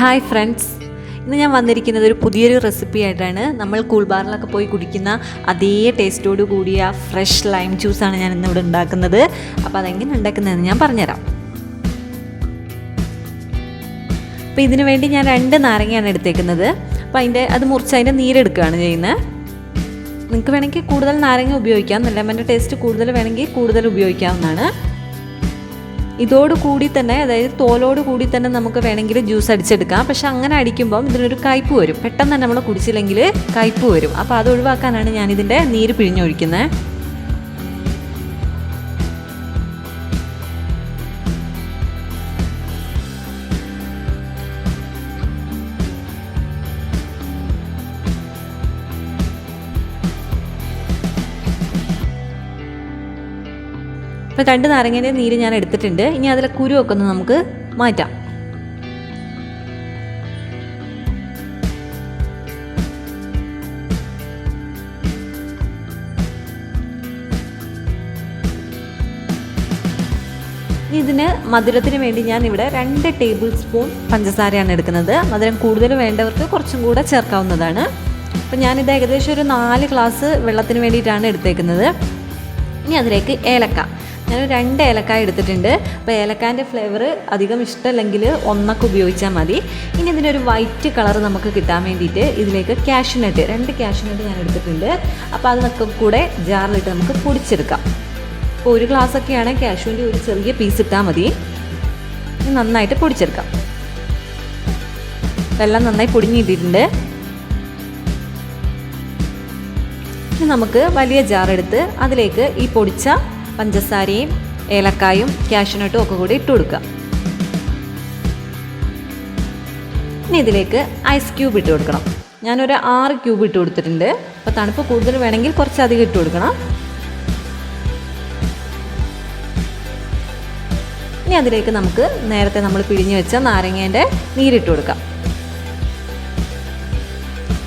Hi friends, ഇന്ന് ഞാൻ വന്നിരിക്കുന്നത് ഒരു പുതിയൊരു റെസിപ്പി ആയിട്ടാണ്. നമ്മൾ കൂൾ ബാറിലൊക്കെ പോയി കുടിക്കുന്ന അതേ ടേസ്റ്റോട് കൂടിയ ഫ്രഷ് ലൈം ജ്യൂസാണ് ഞാൻ ഇന്നിവിടെ ഉണ്ടാക്കുന്നത്. അപ്പോൾ അതെങ്ങനെ ഉണ്ടാക്കുന്നതെന്ന് ഞാൻ പറഞ്ഞുതരാം. അപ്പോൾ ഇതിനു വേണ്ടി ഞാൻ 2 നാരങ്ങയാണ് എടുത്തേക്കുന്നത്. അപ്പോൾ അത് മുറിച്ച് അതിൻ്റെ നീരെടുക്കുകയാണ് ചെയ്യുന്നത്. നിങ്ങൾക്ക് വേണമെങ്കിൽ കൂടുതൽ നാരങ്ങ ഉപയോഗിക്കാം, ലെമണിൻ്റെ ടേസ്റ്റ് കൂടുതൽ വേണമെങ്കിൽ കൂടുതൽ ഉപയോഗിക്കാവുന്നതാണ്. ഇതോടുകൂടി തന്നെ, അതായത് തോലോട് കൂടി തന്നെ നമുക്ക് വേണമെങ്കിൽ ജ്യൂസ് അടിച്ചെടുക്കാം. പക്ഷെ അങ്ങനെ അടിക്കുമ്പം ഇതിനൊരു കയ്പ്പ് വരും, പെട്ടെന്ന് തന്നെ നമ്മൾ കുടിച്ചില്ലെങ്കിൽ കയ്പ്പ് വരും. അപ്പോൾ അത് ഒഴിവാക്കാനാണ് ഞാനിതിൻ്റെ നീര് പിഴിഞ്ഞൊഴിക്കുന്നത്. ഇപ്പോൾ 2 നാരങ്ങേൻ്റെ നീര് ഞാൻ എടുത്തിട്ടുണ്ട്. ഇനി അതിലെ കുരുവൊക്കെ ഒന്ന് നമുക്ക് മാറ്റാം. ഇതിന് മധുരത്തിന് വേണ്ടി ഞാൻ ഇവിടെ 2 ടേബിൾ സ്പൂൺ പഞ്ചസാരയാണ് എടുക്കുന്നത്. മധുരം കൂടുതൽ വേണ്ടവർക്ക് കുറച്ചും കൂടെ ചേർക്കാവുന്നതാണ്. അപ്പോൾ ഞാനിത് ഏകദേശം ഒരു 4 ഗ്ലാസ് വെള്ളത്തിന് വേണ്ടിയിട്ടാണ് എടുത്തേക്കുന്നത്. ഇനി അതിലേക്ക് ഏലക്ക, ഞാൻ 2 ഏലക്കായ എടുത്തിട്ടുണ്ട്. അപ്പോൾ ഏലക്കാൻ്റെ ഫ്ലേവർ അധികം ഇഷ്ടമല്ലെങ്കിൽ 1 ഉപയോഗിച്ചാൽ മതി. ഇനി ഇതിനൊരു വൈറ്റ് കളർ നമുക്ക് കിട്ടാൻ വേണ്ടിയിട്ട് ഇതിലേക്ക് കാഷ്യൂനട്ട്, 2 കാഷ്യൂനട്ട് ഞാൻ എടുത്തിട്ടുണ്ട്. അപ്പോൾ അതൊക്കെ കൂടെ ജാറിലിട്ട് നമുക്ക് പൊടിച്ചെടുക്കാം. അപ്പോൾ 1 ഗ്ലാസ്സൊക്കെയാണ് കാഷ്യൂവിൻ്റെ ഒരു ചെറിയ പീസ് ഇട്ടാൽ മതി. നന്നായിട്ട് പൊടിച്ചെടുക്കാം. വെള്ളം നന്നായി പൊടിഞ്ഞിട്ടിട്ടുണ്ട്. ഇനി നമുക്ക് വലിയ ജാറെടുത്ത് അതിലേക്ക് ഈ പൊടിച്ച പഞ്ചസാരയും ഏലക്കായും കാഷ്യൂനട്ടും ഒക്കെ കൂടി ഇട്ട് കൊടുക്കുക. ഇനി ഇതിലേക്ക് ഐസ് ക്യൂബ് ഇട്ട് കൊടുക്കണം. ഞാനൊരു 6 ക്യൂബ് ഇട്ട് കൊടുത്തിട്ടുണ്ട്. അപ്പോൾ തണുപ്പ് കൂടുതൽ വേണമെങ്കിൽ കുറച്ചധികം ഇട്ട് കൊടുക്കണം. ഇനി അതിലേക്ക് നമുക്ക് നേരത്തെ നമ്മൾ പിഴിഞ്ഞ് വെച്ച നാരങ്ങേൻ്റെ നീരിട്ട് കൊടുക്കാം.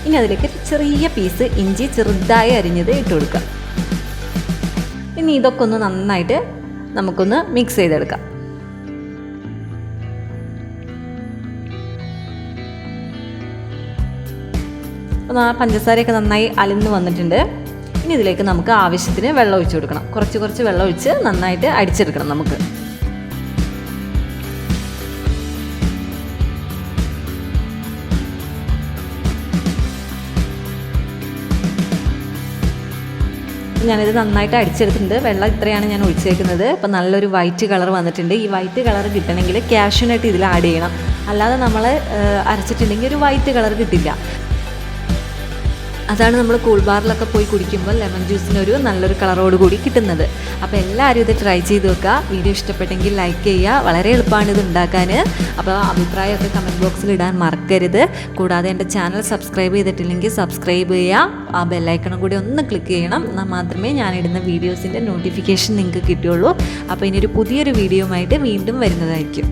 ഇനി അതിലേക്ക് ചെറിയ പീസ് ഇഞ്ചി ചെറുതായി അരിഞ്ഞത് ഇട്ട് കൊടുക്കുക. ഇനി ഇതൊക്കെ ഒന്ന് നന്നായിട്ട് നമുക്കൊന്ന് മിക്സ് ചെയ്തെടുക്കാം. അപ്പോൾ പഞ്ചസാരയൊക്കെ നന്നായി അലിന്ന് വന്നിട്ടുണ്ട്. ഇനി ഇതിലേക്ക് നമുക്ക് ആവശ്യത്തിന് വെള്ളം ഒഴിച്ച് കൊടുക്കണം. കുറച്ച് വെള്ളം ഒഴിച്ച് നന്നായിട്ട് അടിച്ചെടുക്കണം നമുക്ക്. ഞാനിത് നന്നായിട്ട് അടിച്ചെടുത്തിട്ടുണ്ട്. വെള്ളം ഇത്രയാണ് ഞാൻ ഒഴിച്ചേക്കുന്നത്. അപ്പോൾ നല്ലൊരു വൈറ്റ് കളർ വന്നിട്ടുണ്ട്. ഈ വൈറ്റ് കളർ കിട്ടണമെങ്കിൽ കാഷ്യൂനട്ട് ഇതിൽ ആഡ് ചെയ്യണം. അല്ലാതെ നമ്മൾ അരച്ചിട്ടുണ്ടെങ്കിൽ ഒരു വൈറ്റ് കളർ കിട്ടില്ല. അതാണ് നമ്മൾ കൂൾ ബാറിലൊക്കെ പോയി കുടിക്കുമ്പോൾ ലെമൺ ജ്യൂസിനൊരു നല്ലൊരു കളറോട് കൂടി കിട്ടുന്നത്. അപ്പോൾ എല്ലാവരും ഇത് ട്രൈ ചെയ്ത് നോക്കുക. വീഡിയോ ഇഷ്ടപ്പെട്ടെങ്കിൽ ലൈക്ക് ചെയ്യുക. വളരെ എളുപ്പമാണ് ഇത് ഉണ്ടാക്കാൻ. അപ്പോൾ അഭിപ്രായമൊക്കെ കമൻറ്റ് ബോക്സിൽ ഇടാൻ മറക്കരുത്. കൂടാതെ എൻ്റെ ചാനൽ സബ്സ്ക്രൈബ് ചെയ്തിട്ടില്ലെങ്കിൽ സബ്സ്ക്രൈബ് ചെയ്യുക. ആ ബെല്ലൈക്കണും കൂടി ഒന്ന് ക്ലിക്ക് ചെയ്യണം. എന്നാൽ മാത്രമേ ഞാനിടുന്ന വീഡിയോസിൻ്റെ നോട്ടിഫിക്കേഷൻ നിങ്ങൾക്ക് കിട്ടുകയുള്ളൂ. അപ്പോൾ ഇനിയൊരു പുതിയൊരു വീഡിയോയുമായിട്ട് വീണ്ടും വരുന്നതായിരിക്കും.